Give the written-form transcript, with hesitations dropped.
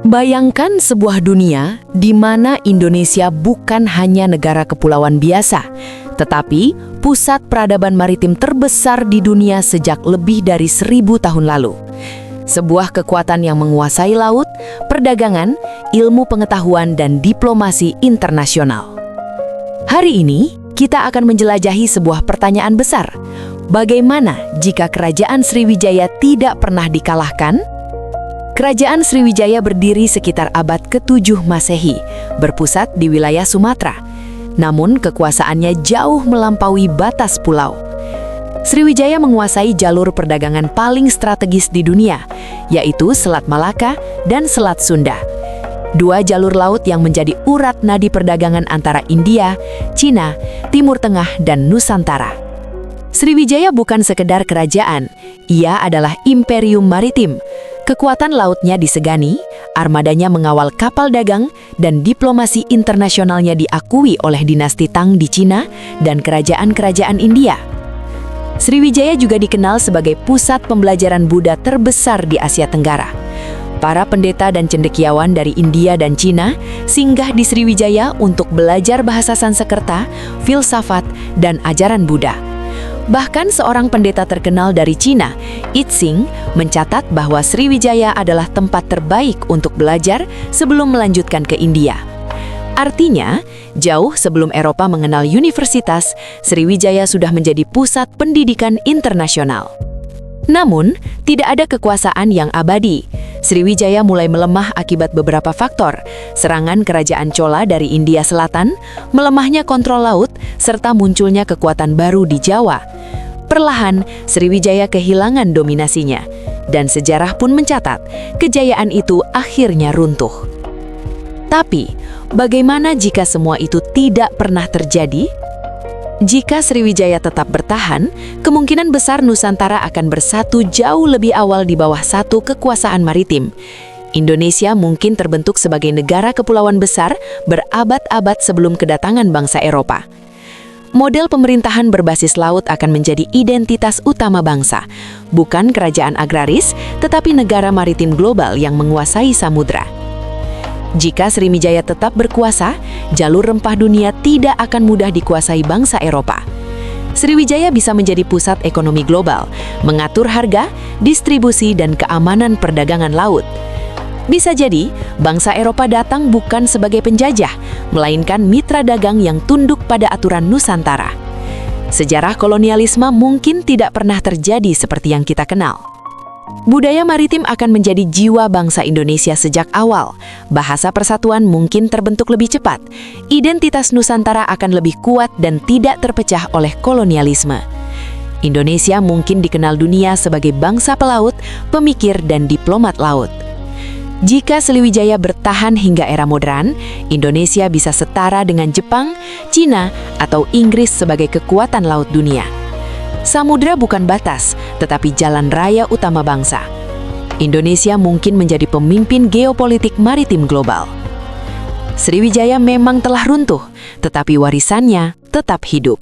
Bayangkan sebuah dunia di mana Indonesia bukan hanya negara kepulauan biasa, tetapi pusat peradaban maritim terbesar di dunia sejak lebih dari 1000 tahun lalu. Sebuah kekuatan yang menguasai laut, perdagangan, ilmu pengetahuan, dan diplomasi internasional. Hari ini, kita akan menjelajahi sebuah pertanyaan besar. Bagaimana jika Kerajaan Sriwijaya tidak pernah dikalahkan? Kerajaan Sriwijaya berdiri sekitar abad ke-7 Masehi, berpusat di wilayah Sumatera. Namun kekuasaannya jauh melampaui batas pulau. Sriwijaya menguasai jalur perdagangan paling strategis di dunia, yaitu Selat Malaka dan Selat Sunda. Dua jalur laut yang menjadi urat nadi perdagangan antara India, Cina, Timur Tengah, dan Nusantara. Sriwijaya bukan sekedar kerajaan, ia adalah imperium maritim. Kekuatan lautnya disegani, armadanya mengawal kapal dagang, dan diplomasi internasionalnya diakui oleh dinasti Tang di Cina dan kerajaan-kerajaan India. Sriwijaya juga dikenal sebagai pusat pembelajaran Buddha terbesar di Asia Tenggara. Para pendeta dan cendekiawan dari India dan Cina singgah di Sriwijaya untuk belajar bahasa Sanskerta, filsafat, dan ajaran Buddha. Bahkan seorang pendeta terkenal dari Cina, Yixing, mencatat bahwa Sriwijaya adalah tempat terbaik untuk belajar sebelum melanjutkan ke India. Artinya, jauh sebelum Eropa mengenal universitas, Sriwijaya sudah menjadi pusat pendidikan internasional. Namun, tidak ada kekuasaan yang abadi. Sriwijaya mulai melemah akibat beberapa faktor, serangan kerajaan Chola dari India Selatan, melemahnya kontrol laut, serta munculnya kekuatan baru di Jawa. Perlahan, Sriwijaya kehilangan dominasinya, dan sejarah pun mencatat, kejayaan itu akhirnya runtuh. Tapi, bagaimana jika semua itu tidak pernah terjadi? Jika Sriwijaya tetap bertahan, kemungkinan besar Nusantara akan bersatu jauh lebih awal di bawah satu kekuasaan maritim. Indonesia mungkin terbentuk sebagai negara kepulauan besar berabad-abad sebelum kedatangan bangsa Eropa. Model pemerintahan berbasis laut akan menjadi identitas utama bangsa, bukan kerajaan agraris, tetapi negara maritim global yang menguasai samudra. Jika Sriwijaya tetap berkuasa, jalur rempah dunia tidak akan mudah dikuasai bangsa Eropa. Sriwijaya bisa menjadi pusat ekonomi global, mengatur harga, distribusi, dan keamanan perdagangan laut. Bisa jadi, bangsa Eropa datang bukan sebagai penjajah, melainkan mitra dagang yang tunduk pada aturan Nusantara. Sejarah kolonialisme mungkin tidak pernah terjadi seperti yang kita kenal. Budaya maritim akan menjadi jiwa bangsa Indonesia sejak awal. Bahasa persatuan mungkin terbentuk lebih cepat. Identitas Nusantara akan lebih kuat dan tidak terpecah oleh kolonialisme. Indonesia mungkin dikenal dunia sebagai bangsa pelaut, pemikir, dan diplomat laut. Jika Sriwijaya bertahan hingga era modern, Indonesia bisa setara dengan Jepang, Cina, atau Inggris sebagai kekuatan laut dunia. Samudra bukan batas, tetapi jalan raya utama bangsa. Indonesia mungkin menjadi pemimpin geopolitik maritim global. Sriwijaya memang telah runtuh, tetapi warisannya tetap hidup.